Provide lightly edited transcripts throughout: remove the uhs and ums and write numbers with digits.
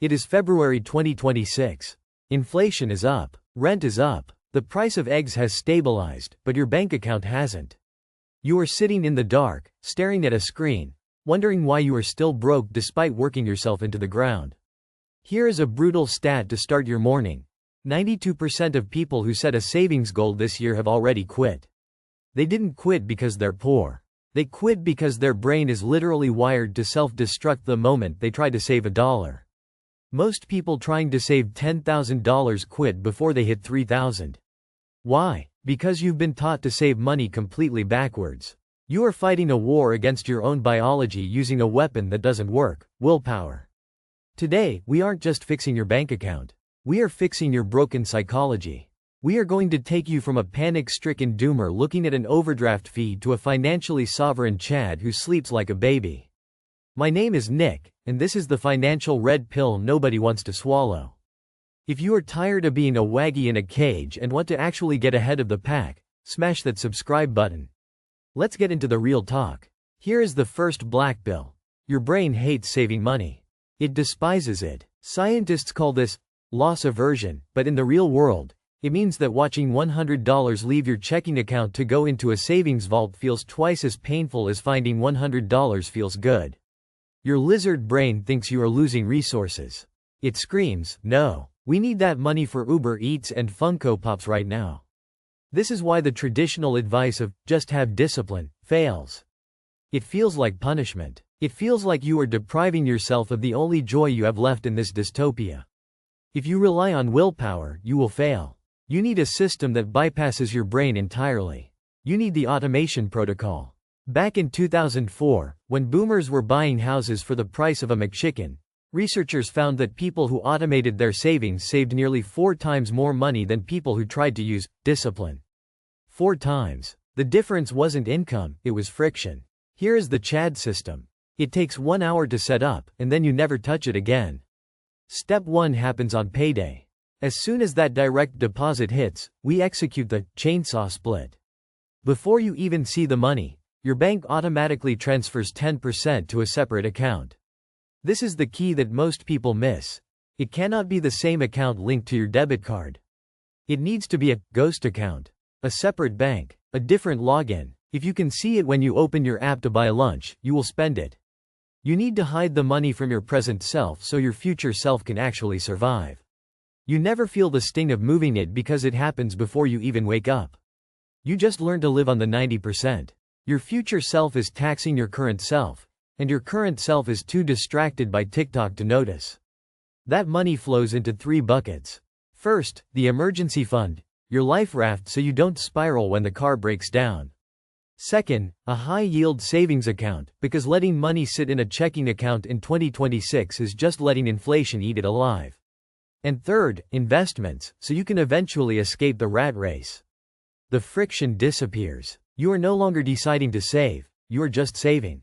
It is February 2026. Inflation is up. Rent is up. The price of eggs has stabilized, but your bank account hasn't. You are sitting in the dark, staring at a screen, wondering why you are still broke despite working yourself into the ground. Here is a brutal stat to start your morning. 92% of people who set a savings goal this year have already quit. They didn't quit because they're poor. They quit because their brain is literally wired to self-destruct the moment they try to save $1. Most people trying to save $10,000 quit before they hit $3,000. Why? Because you've been taught to save money completely backwards. You are fighting a war against your own biology using a weapon that doesn't work: willpower. Today, we aren't just fixing your bank account. We are fixing your broken psychology. We are going to take you from a panic-stricken doomer looking at an overdraft fee to a financially sovereign Chad who sleeps like a baby. My name is Nick, and this is the financial red pill nobody wants to swallow. If you are tired of being a waggy in a cage and want to actually get ahead of the pack, smash that subscribe button. Let's get into the real talk. Here is the first Blackpill. Your brain hates saving money. It despises it. Scientists call this loss aversion, but in the real world, it means that watching $100 leave your checking account to go into a savings vault feels twice as painful as finding $100 feels good. Your lizard brain thinks you are losing resources. It screams, "No, we need that money for Uber Eats and Funko Pops right now." This is why the traditional advice of just have discipline fails. It feels like punishment. It feels like you are depriving yourself of the only joy you have left in this dystopia. If you rely on willpower, you will fail. You need a system that bypasses your brain entirely. You need the automation protocol. Back in 2004, when boomers were buying houses for the price of a McChicken, researchers found that people who automated their savings saved nearly 4 times more money than people who tried to use discipline. 4 times. The difference wasn't income, it was friction. Here is the Chad system. It takes 1 hour to set up, and then you never touch it again. Step 1 happens on payday. As soon as that direct deposit hits, we execute the chainsaw split. Before you even see the money, your bank automatically transfers 10% to a separate account. This is the key that most people miss. It cannot be the same account linked to your debit card. It needs to be a ghost account, a separate bank, a different login. If you can see it when you open your app to buy lunch, you will spend it. You need to hide the money from your present self so your future self can actually survive. You never feel the sting of moving it because it happens before you even wake up. You just learn to live on the 90%. Your future self is taxing your current self, and your current self is too distracted by TikTok to notice. That money flows into 3 buckets. First, the emergency fund, your life raft so you don't spiral when the car breaks down. Second, a high-yield savings account, because letting money sit in a checking account in 2026 is just letting inflation eat it alive. And third, investments, so you can eventually escape the rat race. The friction disappears. You are no longer deciding to save, you are just saving.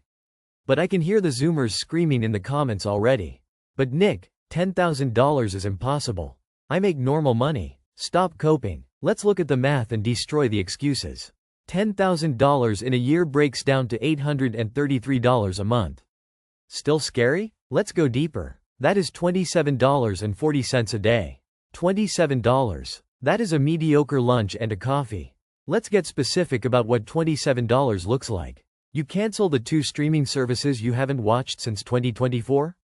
But I can hear the Zoomers screaming in the comments already. But Nick, $10,000 is impossible. I make normal money. Stop coping. Let's look at the math and destroy the excuses. $10,000 in a year breaks down to $833 a month. Still scary? Let's go deeper. That is $27.40 a day. $27. That is a mediocre lunch and a coffee. Let's get specific about what $27 looks like. You cancel the 2 streaming services you haven't watched since 2024?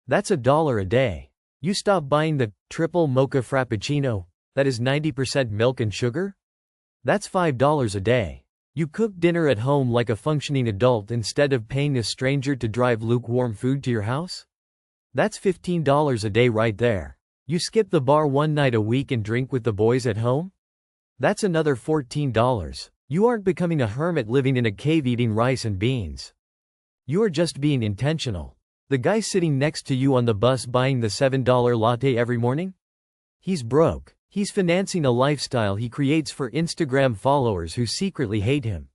That's $1 a day. You stop buying the triple mocha frappuccino, that is 90% milk and sugar? That's $5 a day. You cook dinner at home like a functioning adult instead of paying a stranger to drive lukewarm food to your house? That's $15 a day right there. You skip the bar 1 night a week and drink with the boys at home? That's another $14. You aren't becoming a hermit living in a cave eating rice and beans. You are just being intentional. The guy sitting next to you on the bus buying the $7 latte every morning? He's broke. He's financing a lifestyle he creates for Instagram followers who secretly hate him.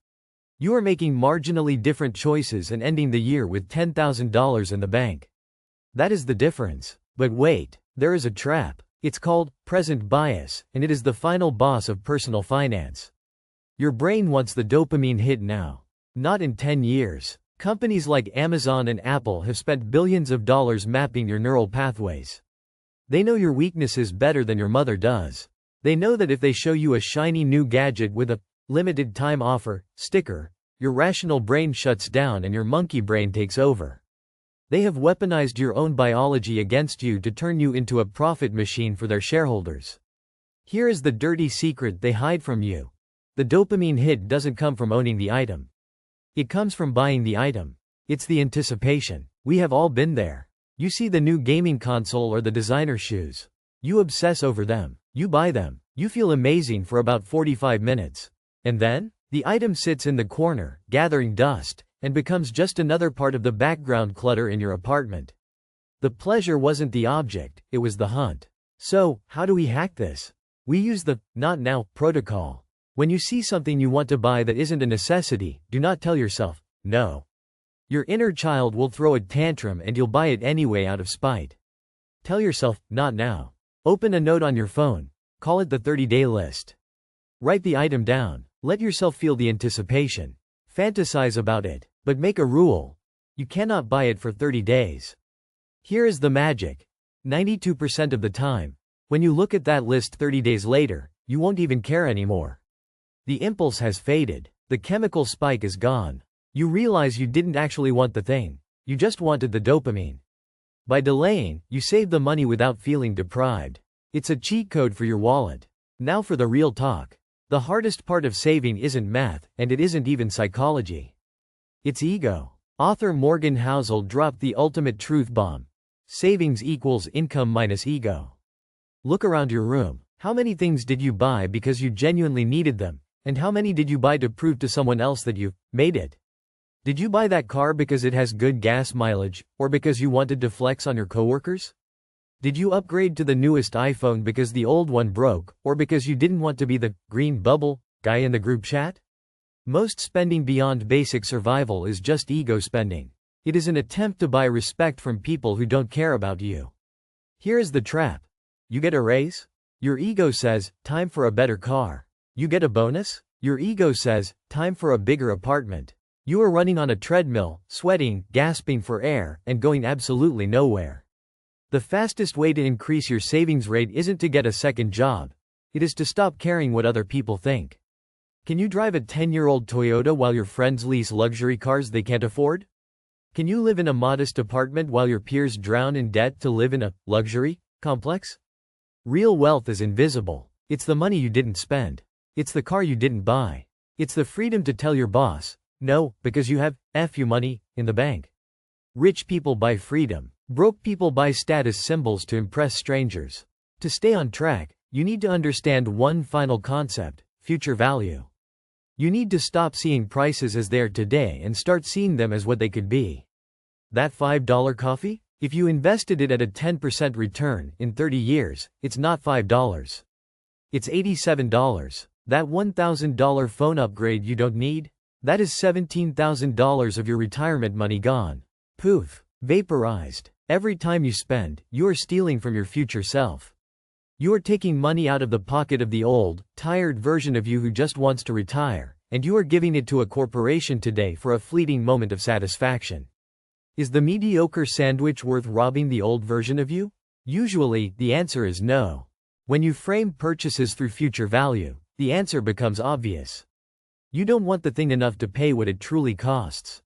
You are making marginally different choices and ending the year with $10,000 in the bank. That is the difference. But wait, there is a trap. It's called present bias, and it is the final boss of personal finance. Your brain wants the dopamine hit now. Not in 10 years. Companies like Amazon and Apple have spent billions of dollars mapping your neural pathways. They know your weaknesses better than your mother does. They know that if they show you a shiny new gadget with a limited time offer sticker, your rational brain shuts down and your monkey brain takes over. They have weaponized your own biology against you to turn you into a profit machine for their shareholders. Here is the dirty secret they hide from you. The dopamine hit doesn't come from owning the item. It comes from buying the item. It's the anticipation. We have all been there. You see the new gaming console or the designer shoes. You obsess over them. You buy them. You feel amazing for about 45 minutes. And then, the item sits in the corner, gathering dust, and becomes just another part of the background clutter in your apartment. The pleasure wasn't the object, it was the hunt. So, how do we hack this? We use the "not now" protocol. When you see something you want to buy that isn't a necessity, do not tell yourself, no. Your inner child will throw a tantrum and you'll buy it anyway out of spite. Tell yourself, not now. Open a note on your phone. Call it the 30-day list. Write the item down. Let yourself feel the anticipation. Fantasize about it. But make a rule. You cannot buy it for 30 days. Here is the magic. 92% of the time, when you look at that list 30 days later, you won't even care anymore. The impulse has faded. The chemical spike is gone. You realize you didn't actually want the thing. You just wanted the dopamine. By delaying, you save the money without feeling deprived. It's a cheat code for your wallet. Now for the real talk. The hardest part of saving isn't math, and it isn't even psychology. It's ego. Author Morgan Housel dropped the ultimate truth bomb. Savings equals income minus ego. Look around your room. How many things did you buy because you genuinely needed them, and how many did you buy to prove to someone else that you made it? Did you buy that car because it has good gas mileage, or because you wanted to flex on your coworkers? Did you upgrade to the newest iPhone because the old one broke, or because you didn't want to be the green bubble guy in the group chat? Most spending beyond basic survival is just ego spending. It is an attempt to buy respect from people who don't care about you. Here is the trap. You get a raise? Your ego says, time for a better car. You get a bonus? Your ego says, time for a bigger apartment. You are running on a treadmill, sweating, gasping for air, and going absolutely nowhere. The fastest way to increase your savings rate isn't to get a second job. It is to stop caring what other people think. Can you drive a 10-year-old Toyota while your friends lease luxury cars they can't afford? Can you live in a modest apartment while your peers drown in debt to live in a luxury complex? Real wealth is invisible. It's the money you didn't spend. It's the car you didn't buy. It's the freedom to tell your boss, no, because you have you money in the bank. Rich people buy freedom. Broke people buy status symbols to impress strangers. To stay on track, you need to understand one final concept: future value. You need to stop seeing prices as they are today and start seeing them as what they could be. That $5 coffee? If you invested it at a 10% return in 30 years, it's not $5. It's $87. That $1,000 phone upgrade you don't need? That is $17,000 of your retirement money gone. Poof. Vaporized. Every time you spend, you are stealing from your future self. You are taking money out of the pocket of the old, tired version of you who just wants to retire, and you are giving it to a corporation today for a fleeting moment of satisfaction. Is the mediocre sandwich worth robbing the old version of you? Usually, the answer is no. When you frame purchases through future value, the answer becomes obvious. You don't want the thing enough to pay what it truly costs.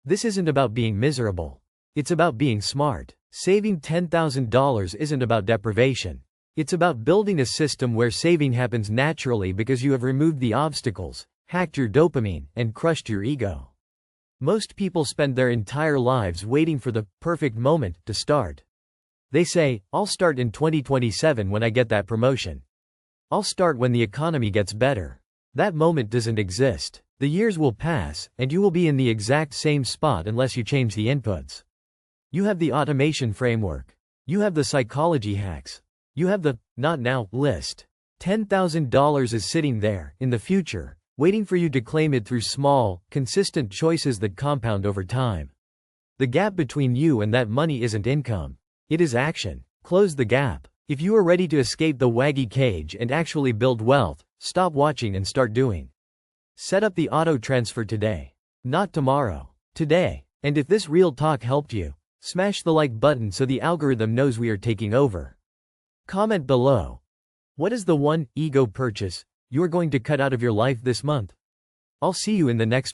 This isn't about being miserable. It's about being smart. Saving $10,000 isn't about deprivation. It's about building a system where saving happens naturally because you have removed the obstacles, hacked your dopamine, and crushed your ego. Most people spend their entire lives waiting for the perfect moment to start. They say, I'll start in 2027 when I get that promotion. I'll start when the economy gets better. That moment doesn't exist. The years will pass, and you will be in the exact same spot unless you change the inputs. You have the automation framework. You have the psychology hacks. You have the not now list. $10,000 is sitting there, in the future, waiting for you to claim it through small, consistent choices that compound over time. The gap between you and that money isn't income. It is action. Close the gap. If you are ready to escape the waggy cage and actually build wealth, stop watching and start doing. Set up the auto transfer today. Not tomorrow. today. And if this real talk helped you, smash the like button so the algorithm knows we are taking over. Comment below. What is the one ego purchase you're going to cut out of your life this month? I'll see you in the next